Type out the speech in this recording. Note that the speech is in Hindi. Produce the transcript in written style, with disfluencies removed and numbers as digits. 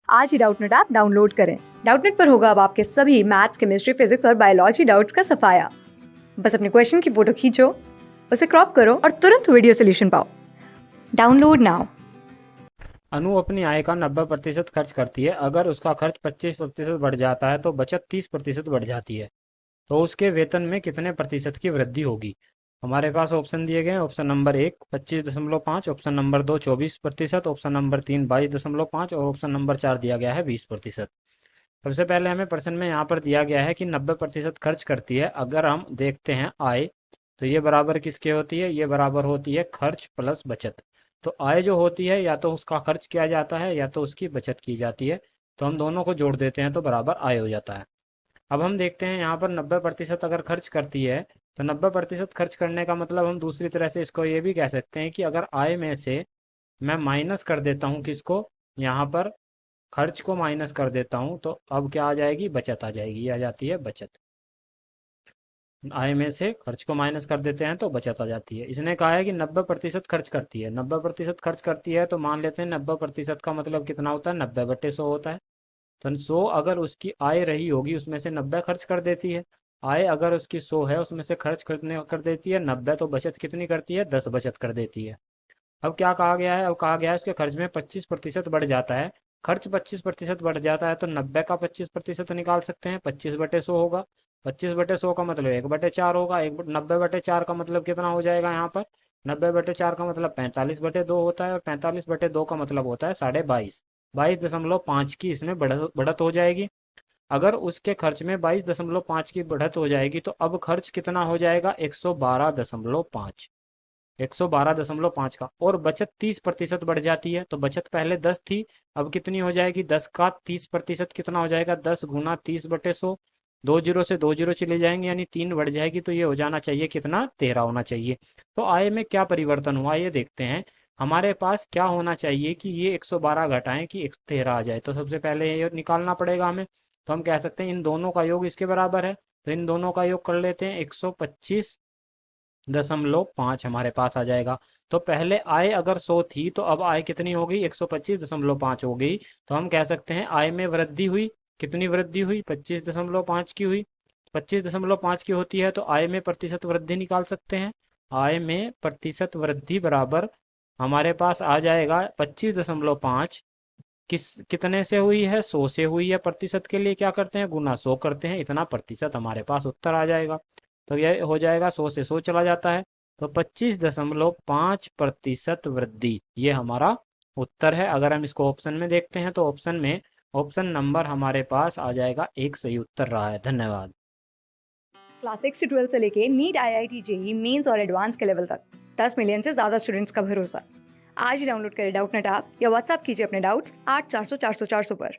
आज ही डाउटनेट ऐप डाउनलोड करें। डाउटनेट पर होगा अब आपके सभी मैथ्स, केमिस्ट्री, फिजिक्स और बायोलॉजी डाउट्स का सफाया। बस अपने क्वेश्चन की फोटो खींचो, उसे क्रॉप करो और तुरंत वीडियो सोल्यूशन पाओ। Download now. अनु अपनी आय का 90% खर्च करती है। अगर उसका खर्च 25% बढ़ जाता है तो बचत 30% बढ़ जाती है। तो उसके वेतन में कितने प्रतिशत की वृद्धि होगी? हमारे पास ऑप्शन दिए गए हैं। Option number 1 25.5, option number 2 24%, option number 3 22.5 और ऑप्शन नंबर 4 दिया गया है 20%। सबसे पहले हमें प्रश्न में यहाँ पर दिया गया है कि 90% खर्च करती है। अगर हम देखते हैं आय, तो ये बराबर किसके होती है? ये बराबर होती है खर्च प्लस बचत। तो आय जो होती है या तो उसका खर्च किया जाता है या तो उसकी बचत की जाती है। तो हम दोनों को जोड़ देते हैं तो बराबर आय हो जाता है। अब हम देखते हैं यहाँ पर 90% अगर खर्च करती है, तो 90% खर्च करने का मतलब हम दूसरी तरह से इसको ये भी कह सकते हैं कि अगर आय में से मैं माइनस कर देता हूँ किसको, यहाँ पर खर्च को माइनस कर देता हूँ, तो अब क्या आ जाएगी? बचत आ जाएगी। ये आ जाती है बचत। आय में से खर्च को माइनस कर देते हैं तो बचत आ जाती है। इसने कहा है कि 90% खर्च करती है। 90% खर्च करती है तो मान लेते हैं 90% का मतलब कितना होता है? 90/100 होता है। तो 100 अगर उसकी आय रही होगी उसमें से 90 खर्च कर देती है। आय अगर उसकी 100 है उसमें से खर्च करने कर देती है 90, तो बचत कितनी करती है? 10 बचत कर देती है। अब क्या कहा गया है? अब कहा गया है उसके खर्च में 25% बढ़ जाता है। खर्च 25% बढ़ जाता है तो 90 का 25% निकाल सकते हैं। 25/100 होगा। 25/100 का मतलब 1/4 होगा। 90/4 का मतलब कितना हो जाएगा यहाँ पर? 90/4 का मतलब 45/2 होता है और 45/2 का मतलब होता है 22.5। 22.5 की इसमें बढ़त बढ़त हो जाएगी। अगर उसके खर्च में 22.5 की बढ़त हो जाएगी तो अब खर्च कितना हो जाएगा? 112.5। 112.5 का। और बचत 30% बढ़ जाती है। तो बचत पहले 10 थी, अब कितनी हो जाएगी? 10 का 30% कितना हो जाएगा? 10 गुना 30/100। दो जीरो से दो जीरो चले जाएंगे यानी 3 बढ़ जाएगी, तो ये हो जाना चाहिए कितना? 13 होना चाहिए। तो आय में क्या परिवर्तन हुआ ये देखते हैं। हमारे पास क्या होना चाहिए कि ये 112 घटाएं कि 13 आ जाए। तो सबसे पहले ये निकालना पड़ेगा हमें। तो हम कह सकते हैं इन दोनों का योग इसके बराबर है। तो इन दोनों का योग कर लेते हैं। 125.5 हमारे पास आ जाएगा। तो पहले आय अगर 100 थी तो अब आय कितनी हो गई? 125.5 हो गई। तो हम कह सकते हैं आय में वृद्धि हुई। कितनी वृद्धि हुई? 25.5 की हुई। 25.5 की होती है तो आय में प्रतिशत वृद्धि निकाल सकते हैं। आय में प्रतिशत वृद्धि बराबर हमारे पास आ जाएगा 25.5 कितने से हुई है? 100 से हुई है। प्रतिशत के लिए क्या करते हैं? गुना 100 करते हैं। इतना प्रतिशत हमारे पास उत्तर आ जाएगा। तो यह हो जाएगा 100 से 100 चला जाता है। तो 25.5% वृद्धि ये हमारा उत्तर है। अगर हम इसको ऑप्शन में देखते हैं तो ऑप्शन में ऑप्शन नंबर हमारे पास आ जाएगा एक सही उत्तर रहा है। धन्यवाद। क्लास 6 से 12 से लेके नीट, IIT, जेई मेंस और एडवांस के लेवल तक 10 मिलियन से ज्यादा स्टूडेंट्स का भरोसा। आज ही डाउनलोड करें डाउटनेट ऐप या व्हाट्सएप कीजिए अपने डाउट्स 8400 400 400 पर।